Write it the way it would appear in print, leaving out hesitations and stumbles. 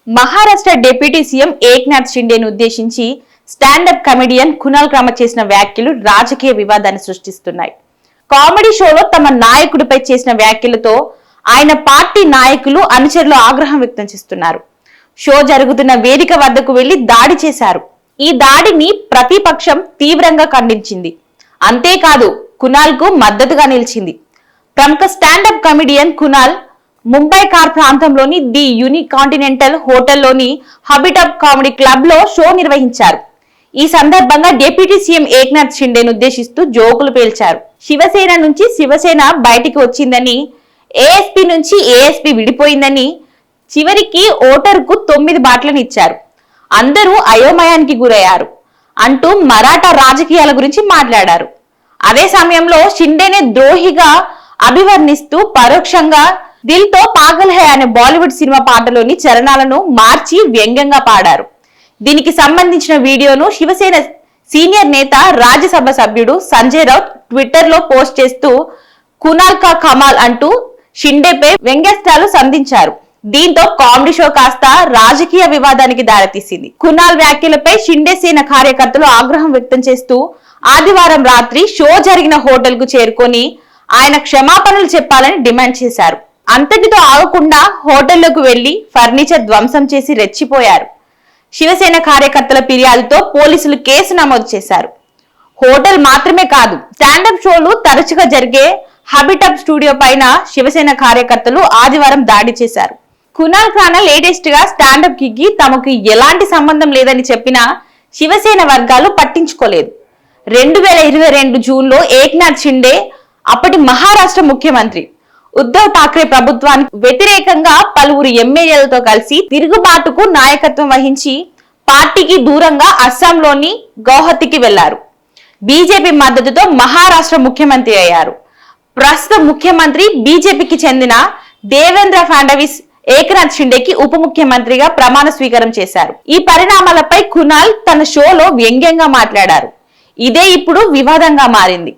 Maharashtra deputy CM Eknath షిండేను ఉద్దేశించి stand up comedian Kunal Kamath చేసిన వ్యాఖ్యలు రాజకీయ వివాదాన్ని సృష్టిస్తున్నాయి. కామెడీ షోలో తమ నాయకుడిపై చేసిన వ్యాఖ్యలతో ఆయన పార్టీ నాయకులు అనుచరులు ఆగ్రహం వ్యక్తం చేస్తున్నారు. షో జరుగుతున్న వేదిక వద్దకు వెళ్లి దాడి చేశారు. ఈ దాడిని ప్రతిపక్షం తీవ్రంగా ఖండించింది. అంతేకాదు కునాల్ కు మద్దతుగా నిలిచింది. ప్రముఖ స్టాండప్ కమెడియన్ కునాల్ ముంబై కార్ ప్రాంతంలోని ది యూనిక్ కాంటినెంటల్ హోటల్లోని హబిటప్ కామెడీ క్లబ్ లో షో నిర్వహించారు. ఈ సందర్భంగా డిప్యూటీ సీఎం ఏక్నాథ్ షిండేను ఉద్దేశిస్తూ జోకులు పేల్చారు. శివసేన నుంచి శివసేన బయటికి వచ్చిందని, ఏఎస్పీ నుంచి ఏఎస్పీ విడిపోయిందని, చివరికి ఓటర్కు 9 బాట్లను ఇచ్చారు, అందరూ అయోమయానికి గురయ్యారు అంటూ మరాఠా రాజకీయాల గురించి మాట్లాడారు. అదే సమయంలో షిండేనే ద్రోహిగా అభివర్ణిస్తూ పరోక్షంగా దిల్ తో పాగల్ హై అనే బాలీవుడ్ సినిమా పాటలోని చరణాలను మార్చి వ్యంగ్యంగా పాడారు. దీనికి సంబంధించిన వీడియోను శివసేన సీనియర్ నేత రాజ్యసభ సభ్యుడు సంజయ్ రౌత్ ట్విట్టర్ లో పోస్ట్ చేస్తూ కునాల్ కా కమాల్ అంటూ షిండేపై వ్యంగ్యాస్త్రాలు సంధించారు. దీంతో కామెడీ షో కాస్త రాజకీయ వివాదానికి దారితీసింది. కునాల్ వ్యాఖ్యలపై షిండే సేన కార్యకర్తలు ఆగ్రహం వ్యక్తం చేస్తూ ఆదివారం రాత్రి షో జరిగిన హోటల్ కు చేరుకొని ఆయన క్షమాపణలు చెప్పాలని డిమాండ్ చేశారు. అంతటితో ఆగకుండా హోటల్లోకి వెళ్లి ఫర్నిచర్ ధ్వంసం చేసి రెచ్చిపోయారు. శివసేన కార్యకర్తల ఫిర్యాదుతో పోలీసులు కేసు నమోదు చేశారు. హోటల్ మాత్రమే కాదు, స్టాండప్ షోలు తరచుగా జరిగే హబిటప్ స్టూడియో పైన శివసేన కార్యకర్తలు ఆదివారం దాడి చేశారు. కునాల్ ఖానా లేటెస్ట్ గా స్టాండప్ కి తమకు ఎలాంటి సంబంధం లేదని చెప్పినా శివసేన వర్గాలు పట్టించుకోలేదు. 2022 జూన్ లో ఏక్నాథ్ షిండే అప్పటి మహారాష్ట్ర ముఖ్యమంత్రి ఉద్ధవ్ ఠాక్రే ప్రభుత్వానికి వ్యతిరేకంగా పలువురు ఎమ్మెల్యేలతో కలిసి తిరుగుబాటుకు నాయకత్వం వహించి పార్టీకి దూరంగా అస్సాంలోని గౌహతికి వెళ్లారు. బీజేపీ మద్దతుతో మహారాష్ట్ర ముఖ్యమంత్రి అయ్యారు. ప్రస్తుత ముఖ్యమంత్రి బీజేపీకి చెందిన దేవేంద్ర ఫడ్నవీస్ ఏక్నాథ్ షిండేకి ఉప ముఖ్యమంత్రిగా ప్రమాణ స్వీకారం చేశారు. ఈ పరిణామాలపై కునాల్ తన షోలో వ్యంగ్యంగా మాట్లాడారు. ఇదే ఇప్పుడు వివాదంగా మారింది.